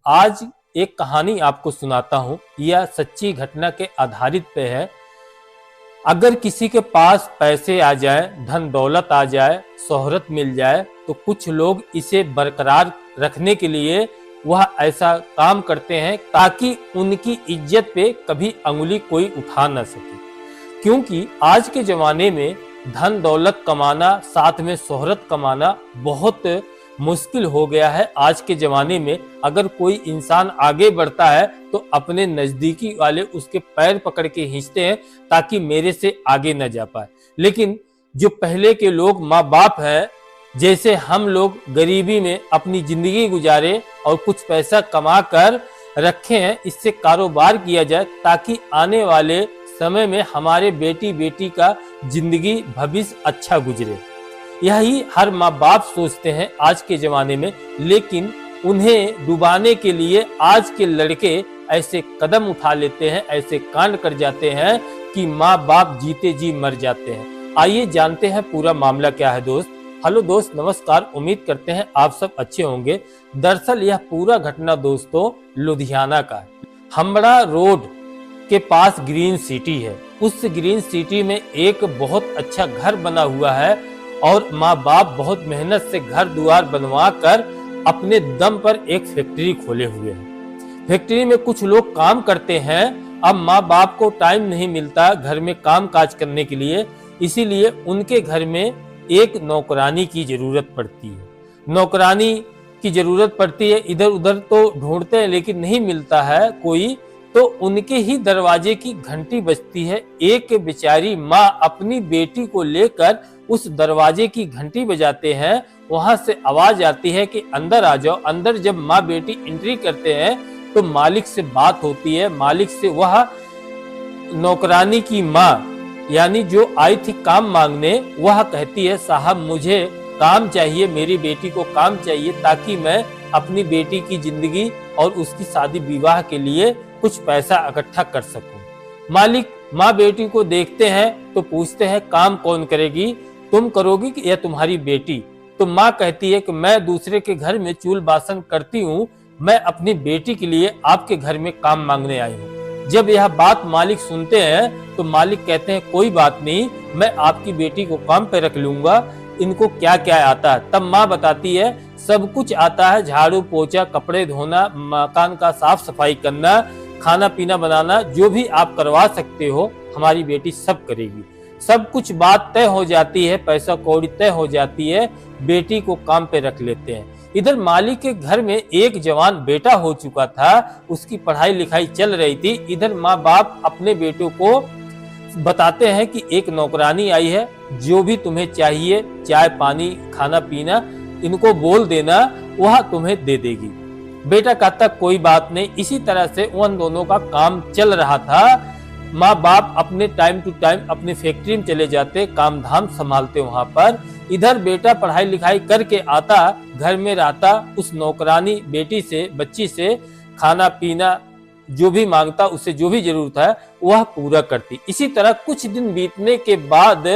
आज एक कहानी आपको सुनाता हूँ। यह सच्ची घटना के आधारित पे है। अगर किसी के पास पैसे आ जाए, धन दौलत आ जाए, शोहरत मिल जाए, तो कुछ लोग इसे बरकरार रखने के लिए वह ऐसा काम करते हैं ताकि उनकी इज्जत पे कभी अंगुली कोई उठा ना सके। क्योंकि आज के जमाने में धन दौलत कमाना, साथ में शोहरत कमाना बहुत मुश्किल हो गया है। आज के जमाने में अगर कोई इंसान आगे बढ़ता है तो अपने नजदीकी वाले उसके पैर पकड़ के खींचते हैं ताकि मेरे से आगे न जा पाए। लेकिन जो पहले के लोग माँ बाप है, जैसे हम लोग गरीबी में अपनी जिंदगी गुजारे और कुछ पैसा कमा कर रखे हैं, इससे कारोबार किया जाए ताकि आने वाले समय में हमारे बेटी का जिंदगी भविष्य अच्छा गुजरे। यही हर माँ बाप सोचते हैं आज के जमाने में। लेकिन उन्हें डुबाने के लिए आज के लड़के ऐसे कदम उठा लेते हैं, ऐसे कांड कर जाते हैं कि माँ बाप जीते जी मर जाते हैं। आइए जानते हैं पूरा मामला क्या है दोस्त। हेलो दोस्त, नमस्कार। उम्मीद करते हैं आप सब अच्छे होंगे। दरअसल यह पूरा घटना दोस्तों लुधियाना का है। हम्बड़ा रोड के पास ग्रीन सिटी है। उस ग्रीन सिटी में एक बहुत अच्छा घर बना हुआ है और माँ बाप बहुत मेहनत से घर द्वार बनवा कर अपने दम पर एक फैक्ट्री खोले हुए हैं। फैक्ट्री में कुछ लोग काम करते हैं। अब माँ बाप को टाइम नहीं मिलता घर में काम काज करने के लिए, इसीलिए उनके घर में एक नौकरानी की जरूरत पड़ती है। नौकरानी की जरूरत पड़ती है, इधर उधर तो ढूंढते हैं लेकिन नहीं मिलता है कोई, तो उनके ही दरवाजे की घंटी बजती है। एक बेचारी माँ अपनी बेटी को लेकर उस दरवाजे की घंटी बजाते हैं। वहां से आवाज आती है कि अंदर आ जाओ। अंदर जब माँ बेटी एंट्री करते हैं तो मालिक से बात होती है। मालिक से वह नौकरानी की माँ यानी जो आई थी काम मांगने, वह कहती है साहब मुझे काम चाहिए, मेरी बेटी को काम चाहिए ताकि मैं अपनी बेटी की जिंदगी और उसकी शादी विवाह के लिए कुछ पैसा इकट्ठा कर सकूं। मालिक माँ बेटी को देखते हैं तो पूछते हैं काम कौन करेगी, तुम करोगी कि या तुम्हारी बेटी? तो माँ कहती है कि मैं दूसरे के घर में चूल बासन करती हूँ, मैं अपनी बेटी के लिए आपके घर में काम मांगने आई हूँ। जब यह बात मालिक सुनते हैं तो मालिक कहते हैं कोई बात नहीं, मैं आपकी बेटी को काम पे रख लूंगा। इनको क्या क्या आता है? तब माँ बताती है सब कुछ आता है, झाड़ू पोछा, कपड़े धोना, मकान का साफ सफाई करना, खाना पीना बनाना, जो भी आप करवा सकते हो हमारी बेटी सब करेगी। सब कुछ बात तय हो जाती है, पैसा कौड़ी तय हो जाती है, बेटी को काम पे रख लेते हैं। इधर मालिक के घर में एक जवान बेटा हो चुका था, उसकी पढ़ाई लिखाई चल रही थी। इधर माँ बाप अपने बेटों को बताते हैं कि एक नौकरानी आई है, जो भी तुम्हें चाहिए चाय पानी खाना पीना इनको बोल देना, वह तुम्हें दे देगी। बेटा कहता कोई बात नहीं। इसी तरह से उन दोनों का काम चल रहा था। माँ बाप अपने टाइम टू टाइम अपने फैक्ट्री में चले जाते, काम धाम संभालते वहां पर। इधर बेटा पढ़ाई लिखाई करके आता, घर में रहता, उस नौकरानी बेटी से बच्ची से खाना पीना जो भी मांगता, उसे जो भी जरूरत है वह पूरा करती। इसी तरह कुछ दिन बीतने के बाद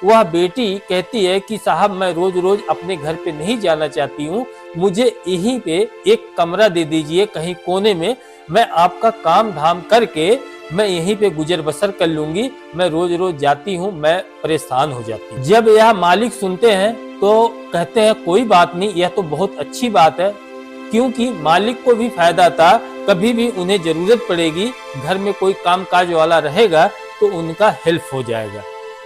वह बेटी कहती है कि साहब मैं रोज रोज अपने घर पे नहीं जाना चाहती हूँ, मुझे यहीं पे एक कमरा दे दीजिए कहीं कोने में, मैं आपका काम धाम करके मैं यहीं पे गुजर बसर कर लूंगी, मैं रोज रोज जाती हूँ, मैं परेशान हो जाती हूँ। जब यह मालिक सुनते हैं तो कहते हैं कोई बात नहीं, यह तो बहुत अच्छी बात है, क्योंकि मालिक को भी फायदा था, कभी भी उन्हें जरूरत पड़ेगी, घर में कोई काम काज वाला रहेगा तो उनका हेल्प हो जाएगा।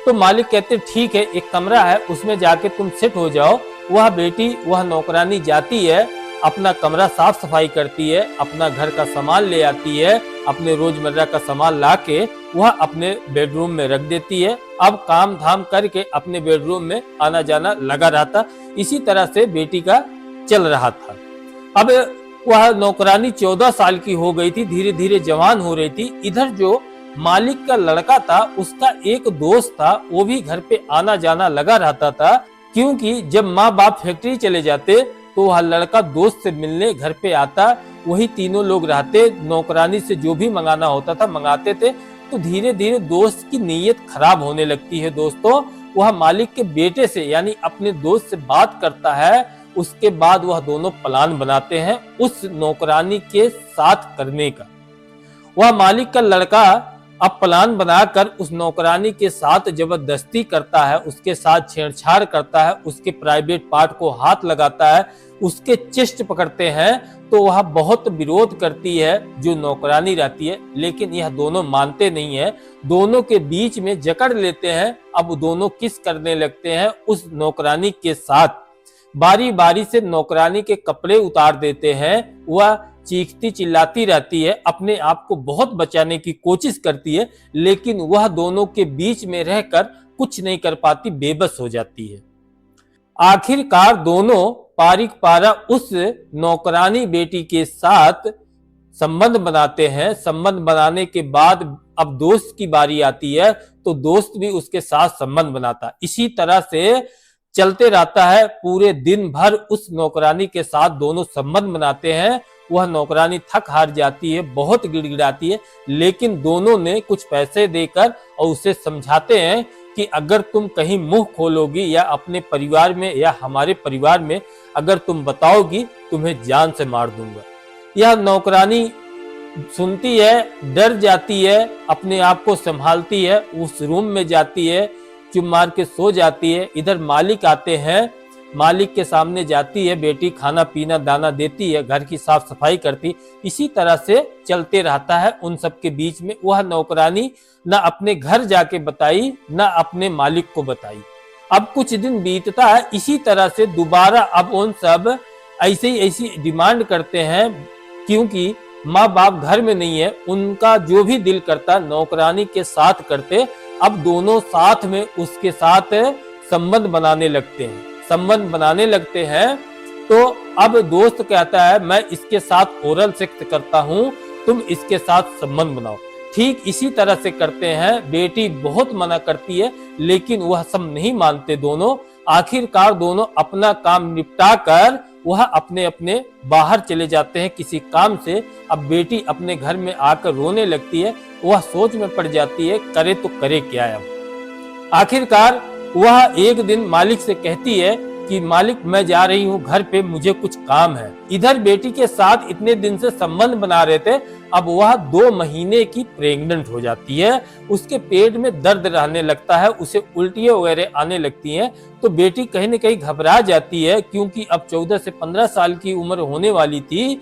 तो मालिक कहते ठीक है, एक कमरा है उसमें जाके तुम सेट हो जाओ। वह बेटी, वह नौकरानी जाती है, अपना कमरा साफ सफाई करती है, अपना घर का सामान ले आती है, अपने रोजमर्रा का सामान लाके वह अपने बेडरूम में रख देती है। अब काम धाम करके अपने बेडरूम में आना जाना लगा रहता। इसी तरह से बेटी का चल रहा था। अब वह नौकरानी 14 साल की हो गई थी, धीरे धीरे जवान हो रही थी। इधर जो मालिक का लड़का था, उसका एक दोस्त था, वो भी घर पे आना जाना लगा रहता था, क्योंकि जब माँ बाप फैक्ट्री चले जाते तो वह लड़का दोस्त से मिलने घर पे आता। वही तीनों लोग रहते, नौकरानी से जो भी मंगाना होता था मंगाते थे। तो धीरे धीरे दोस्त की नीयत खराब होने लगती है दोस्तों। वह मालिक के बेटे से यानी अपने दोस्त से बात करता है उसके बाद वह दोनों प्लान बनाते हैं उस नौकरानी के साथ करने का। वह मालिक का लड़का अब प्लान बनाकर उस नौकरानी के साथ जबरदस्ती करता है, उसके साथ छेड़छाड़ करता है, उसके प्राइवेट पार्ट को हाथ लगाता है, उसके चेस्ट पकड़ते हैं। तो वह बहुत विरोध करती है जो नौकरानी रहती है, लेकिन यह दोनों मानते नहीं है। दोनों के बीच में जकड़ लेते हैं। अब दोनों किस करने लगते हैं उस नौकरानी के साथ। बारी बारी से नौकरानी के कपड़े उतार देते हैं। वह चीखती चिल्लाती रहती है, अपने आप को बहुत बचाने की कोशिश करती है, लेकिन वह दोनों के बीच में रहकर कुछ नहीं कर पाती, बेबस हो जाती है। आखिरकार दोनों पारिक पारा उस नौकरानी बेटी के साथ संबंध बनाते हैं। संबंध बनाने के बाद अब दोस्त की बारी आती है, तो दोस्त भी उसके साथ संबंध बनाता है। इसी तरह से चलते रहता है। पूरे दिन भर उस नौकरानी के साथ दोनों संबंध बनाते हैं। वह नौकरानी थक हार जाती है, बहुत गिड़गिड़ाती है, लेकिन दोनों ने कुछ पैसे देकर और उसे समझाते हैं कि अगर तुम कहीं मुंह खोलोगी या अपने परिवार में या हमारे परिवार में अगर तुम बताओगी, तुम्हें जान से मार दूंगा। यह नौकरानी सुनती है, डर जाती है, अपने आप को संभालती है, उस रूम में जाती है, चुप मार के सो जाती है। इधर मालिक आते हैं, मालिक के सामने जाती है, बेटी खाना पीना दाना देती है, घर की साफ सफाई करती। इसी तरह से चलते रहता है उन सब के बीच में। वह नौकरानी ना अपने घर जाके बताई, ना अपने मालिक को बताई। अब कुछ दिन बीतता है, इसी तरह से दोबारा अब उन सब ऐसी डिमांड करते हैं, क्योंकि माँ बाप घर में नहीं है। उनका जो भी दिल करता नौकरानी के साथ करते। अब दोनों साथ में उसके साथ संबंध बनाने लगते हैं। संबंध बनाने लगते हैं तो अब दोस्त कहता है मैं इसके साथ ओरल सेक्स करता हूं, तुम इसके साथ संबंध बनाओ। ठीक इसी तरह से करते हैं। बेटी बहुत मना करती है, लेकिन वह सब नहीं मानते दोनों। आखिरकार दोनों अपना काम निपटा कर वह अपने अपने बाहर चले जाते हैं किसी काम से। अब बेटी अपने घर में आकर रोने लगती है। वह सोच में पड़ जाती है, करे तो करे क्या है। आखिरकार वह एक दिन मालिक से कहती है कि मालिक मैं जा रही हूँ घर पे, मुझे कुछ काम है। इधर बेटी के साथ इतने दिन से संबंध बना रहे थे, अब वह 2 महीने की प्रेग्नेंट हो जाती है। उसके पेट में दर्द रहने लगता है, उसे उल्टियां वगैरह आने लगती हैं। तो बेटी कहीं न कहीं घबरा जाती है, क्योंकि अब 14 से 15 साल की उम्र होने वाली थी।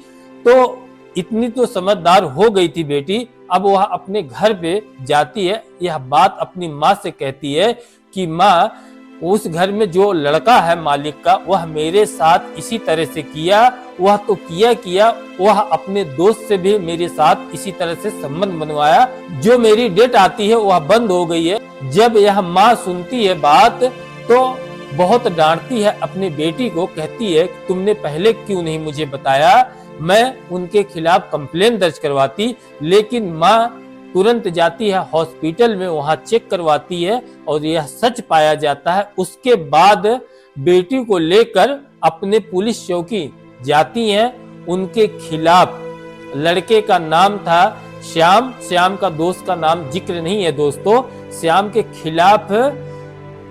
तो इतनी तो समझदार हो गई थी बेटी। अब वह अपने घर पे जाती है, यह बात अपनी माँ से कहती है कि माँ, उस घर में जो लड़का है मालिक का, वह मेरे साथ इसी तरह से किया। वह तो किया, वह अपने दोस्त से भी मेरे साथ इसी तरह से संबंध बनवाया। जो मेरी डेट आती है वह बंद हो गई है। जब यह माँ सुनती है बात तो बहुत डांटती है अपनी बेटी को, कहती है तुमने पहले क्यों नहीं मुझे बताया, मैं उनके खिलाफ कंप्लेन दर्ज करवाती। लेकिन माँ तुरंत जाती है हॉस्पिटल में, वहां चेक करवाती है और यह सच पाया जाता है। उसके बाद बेटी को लेकर अपने पुलिस चौकी जाती हैं। उनके खिलाफ, लड़के का नाम था श्याम, श्याम का दोस्त का नाम जिक्र नहीं है दोस्तों, श्याम के खिलाफ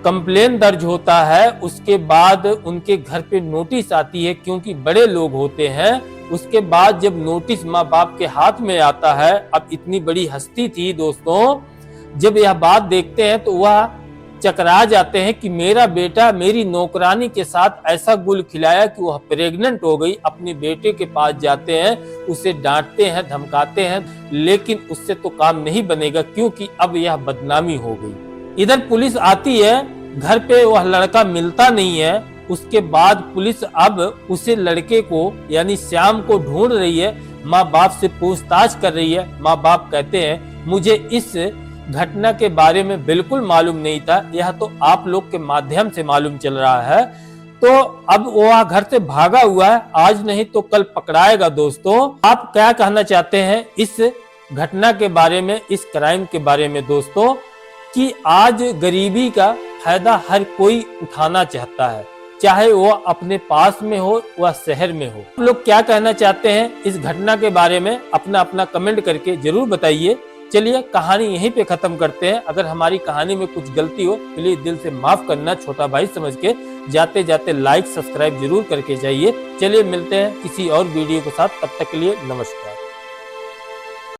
कंप्लेन दर्ज होता है। उसके बाद उनके घर पे नोटिस आती है, क्योंकि बड़े लोग होते हैं। उसके बाद जब नोटिस माँ बाप के हाथ में आता है, अब इतनी बड़ी हस्ती थी दोस्तों, जब यह बात देखते हैं तो वह चकरा जाते हैं कि मेरा बेटा मेरी नौकरानी के साथ ऐसा गुल खिलाया कि वह प्रेग्नेंट हो गई। अपने बेटे के पास जाते हैं, उसे डांटते हैं, धमकाते हैं, लेकिन उससे तो काम नहीं बनेगा, क्योंकि अब यह बदनामी हो गई। इधर पुलिस आती है, घर पे वह लड़का मिलता नहीं है। उसके बाद पुलिस अब उसे लड़के को यानी श्याम को ढूंढ रही है, माँ बाप से पूछताछ कर रही है। माँ बाप कहते हैं मुझे इस घटना के बारे में बिल्कुल मालूम नहीं था, यह तो आप लोग के माध्यम से मालूम चल रहा है। तो अब वह घर से भागा हुआ है, आज नहीं तो कल पकड़ाएगा। दोस्तों आप क्या कहना चाहते हैं इस घटना के बारे में, इस क्राइम के बारे में दोस्तों, कि आज गरीबी का फायदा हर कोई उठाना चाहता है, चाहे वो अपने पास में हो व शहर में हो। आप लोग क्या कहना चाहते हैं इस घटना के बारे में, अपना अपना कमेंट करके जरूर बताइए। चलिए कहानी यहीं पे खत्म करते हैं। अगर हमारी कहानी में कुछ गलती हो प्लीज दिल से माफ करना, छोटा भाई समझ के। जाते जाते लाइक सब्सक्राइब जरूर करके जाइए। चलिए मिलते हैं किसी और वीडियो के साथ, तब तक के लिए नमस्कार।